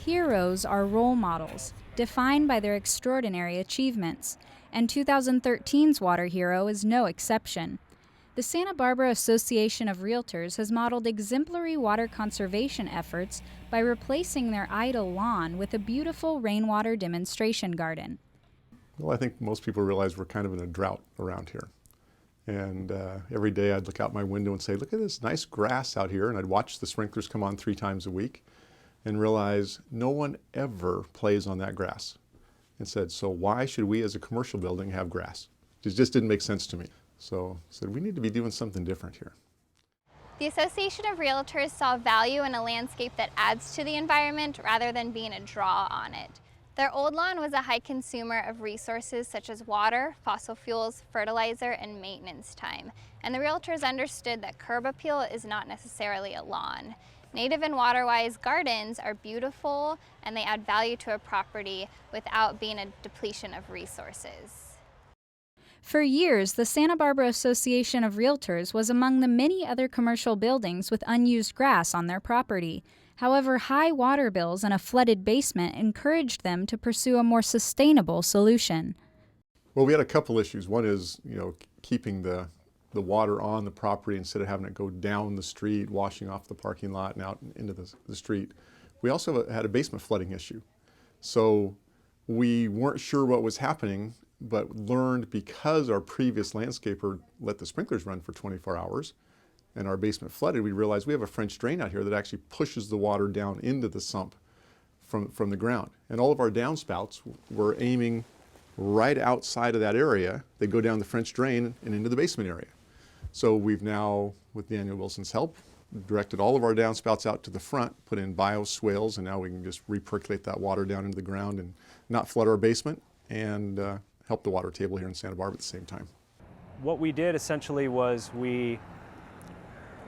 Heroes are role models, defined by their extraordinary achievements, and 2013's water hero is no exception. The Santa Barbara Association of Realtors has modeled exemplary water conservation efforts by replacing their idle lawn with a beautiful rainwater demonstration garden. Well, I think most people realize we're kind of in a drought around here. And every day I'd look out my window and say, look at this nice grass out here. And I'd watch the sprinklers come on 3 times a week and realize no one ever plays on that grass. And said, so why should we as a commercial building have grass? It just didn't make sense to me. So I said, we need to be doing something different here. The Association of Realtors saw value in a landscape that adds to the environment rather than being a draw on it. Their old lawn was a high consumer of resources such as water, fossil fuels, fertilizer, and maintenance time. And the Realtors understood that curb appeal is not necessarily a lawn. Native and water-wise gardens are beautiful and they add value to a property without being a depletion of resources. For years, the Santa Barbara Association of Realtors was among the many other commercial buildings with unused grass on their property. However, high water bills and a flooded basement encouraged them to pursue a more sustainable solution. Well, we had a couple issues. One is, keeping the water on the property instead of having it go down the street, washing off the parking lot and out into the street. We also had a basement flooding issue. So we weren't sure what was happening, but learned because our previous landscaper let the sprinklers run for 24 hours and our basement flooded, we realized we have a French drain out here that actually pushes the water down into the sump from the ground. And all of our downspouts were aiming right outside of that area. They go down the French drain and into the basement area. So we've now, with Daniel Wilson's help, directed all of our downspouts out to the front, put in bioswales, and now we can just recirculate that water down into the ground and not flood our basement and help the water table here in Santa Barbara at the same time. What we did essentially was we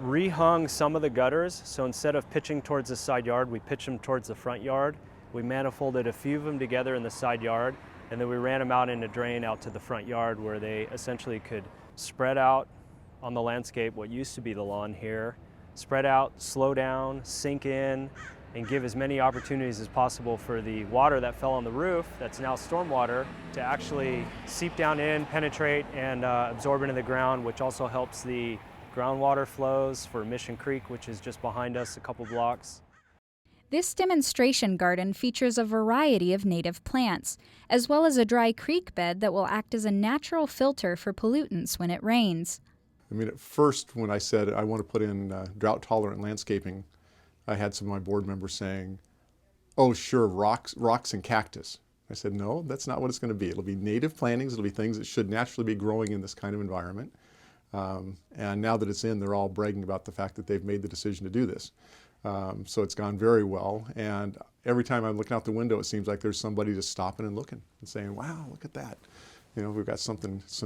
rehung some of the gutters. So instead of pitching towards the side yard, we pitched them towards the front yard. We manifolded a few of them together in the side yard, and then we ran them out in a drain out to the front yard where they essentially could spread out on the landscape, what used to be the lawn here, spread out, slow down, sink in, and give as many opportunities as possible for the water that fell on the roof, that's now stormwater, to actually seep down in, penetrate, and absorb into the ground, which also helps the groundwater flows for Mission Creek, which is just behind us a couple blocks. This demonstration garden features a variety of native plants, as well as a dry creek bed that will act as a natural filter for pollutants when it rains. I mean, at first, when I said I want to put in drought-tolerant landscaping, I had some of my board members saying, oh, sure, rocks and cactus. I said, no, that's not what it's going to be. It'll be native plantings. It'll be things that should naturally be growing in this kind of environment. And now that it's in, they're all bragging about the fact that they've made the decision to do this. So it's gone very well. And every time I'm looking out the window, it seems like there's somebody just stopping and looking and saying, wow, look at that. We've got some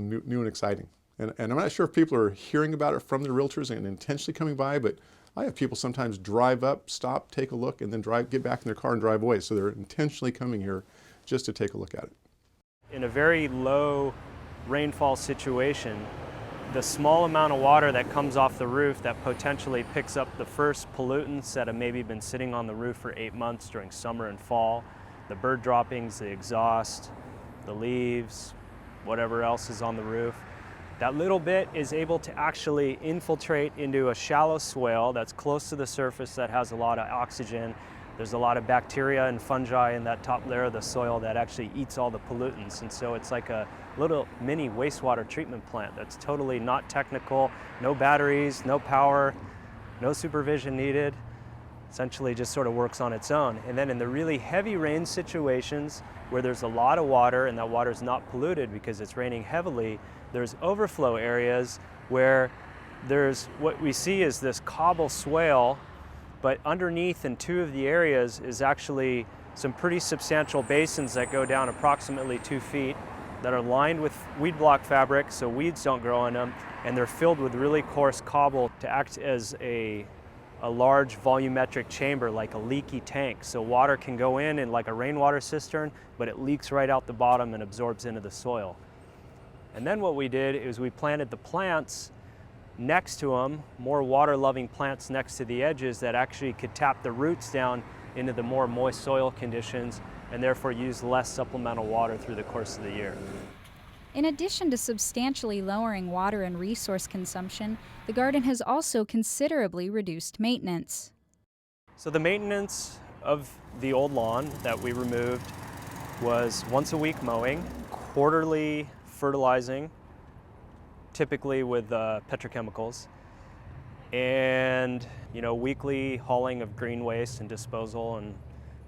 new and exciting. And I'm not sure if people are hearing about it from the realtors and intentionally coming by, but I have people sometimes drive up, stop, take a look, and then get back in their car and drive away. So they're intentionally coming here just to take a look at it. In a very low rainfall situation, the small amount of water that comes off the roof that potentially picks up the first pollutants that have maybe been sitting on the roof for 8 months during summer and fall, the bird droppings, the exhaust, the leaves, whatever else is on the roof, that little bit is able to actually infiltrate into a shallow swale that's close to the surface that has a lot of oxygen. There's a lot of bacteria and fungi in that top layer of the soil that actually eats all the pollutants. And so it's like a little mini wastewater treatment plant that's totally not technical, no batteries, no power, no supervision needed. Essentially just sort of works on its own. And then in the really heavy rain situations where there's a lot of water and that water is not polluted because it's raining heavily, there's overflow areas where there's what we see is this cobble swale, but underneath in 2 of the areas is actually some pretty substantial basins that go down approximately 2 feet that are lined with weed block fabric so weeds don't grow in them, and they're filled with really coarse cobble to act as a large volumetric chamber, like a leaky tank. So water can go in like a rainwater cistern, but it leaks right out the bottom and absorbs into the soil. And then what we did is we planted the plants next to them, more water-loving plants next to the edges that actually could tap the roots down into the more moist soil conditions and therefore use less supplemental water through the course of the year. In addition to substantially lowering water and resource consumption, the garden has also considerably reduced maintenance. So the maintenance of the old lawn that we removed was once a week mowing, quarterly fertilizing, typically with petrochemicals, and weekly hauling of green waste and disposal and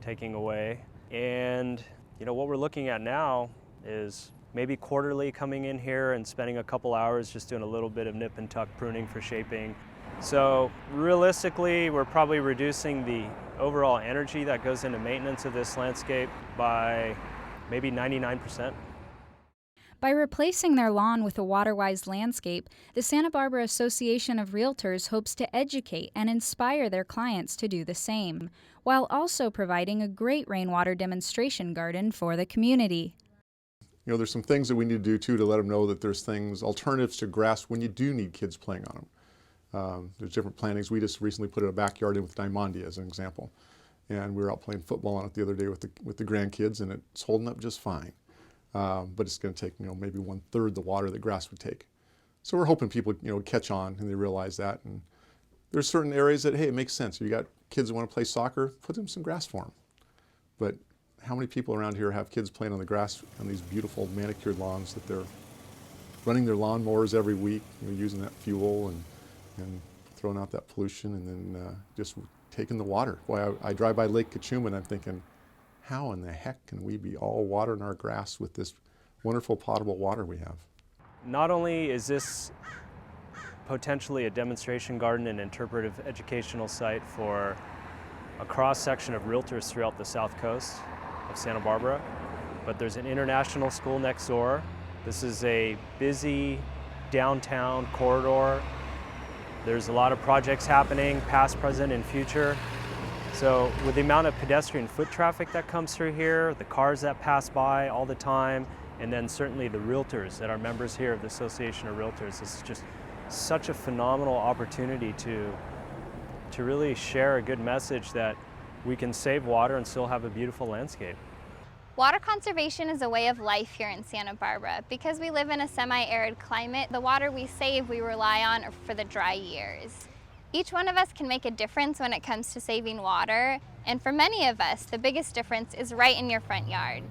taking away. And what we're looking at now is maybe quarterly coming in here and spending a couple hours just doing a little bit of nip and tuck pruning for shaping. So realistically, we're probably reducing the overall energy that goes into maintenance of this landscape by maybe 99%. By replacing their lawn with a water-wise landscape, the Santa Barbara Association of Realtors hopes to educate and inspire their clients to do the same, while also providing a great rainwater demonstration garden for the community. There's some things that we need to do too to let them know that there's alternatives to grass when you do need kids playing on them. There's different plantings. We just recently put a backyard in with diamondia as an example. And we were out playing football on it the other day with the grandkids, and it's holding up just fine. But it's going to take maybe 1/3 the water that grass would take. So we're hoping people catch on and they realize that. And there's certain areas that, hey, it makes sense. If you got kids that want to play soccer, put them some grass for them. But how many people around here have kids playing on the grass on these beautiful manicured lawns that they're running their lawnmowers every week, using that fuel and throwing out that pollution, and then just taking the water. Boy, I drive by Lake Cachuma and I'm thinking, how in the heck can we be all watering our grass with this wonderful potable water we have? Not only is this potentially a demonstration garden and interpretive educational site for a cross-section of realtors throughout the south coast of Santa Barbara, but there's an international school next door. This is a busy downtown corridor. There's a lot of projects happening, past, present, and future. So with the amount of pedestrian foot traffic that comes through here, the cars that pass by all the time, and then certainly the realtors that are members here of the Association of Realtors, this is just such a phenomenal opportunity to really share a good message that we can save water and still have a beautiful landscape. Water conservation is a way of life here in Santa Barbara. Because we live in a semi-arid climate, the water we save we rely on for the dry years. Each one of us can make a difference when it comes to saving water, and for many of us, the biggest difference is right in your front yard.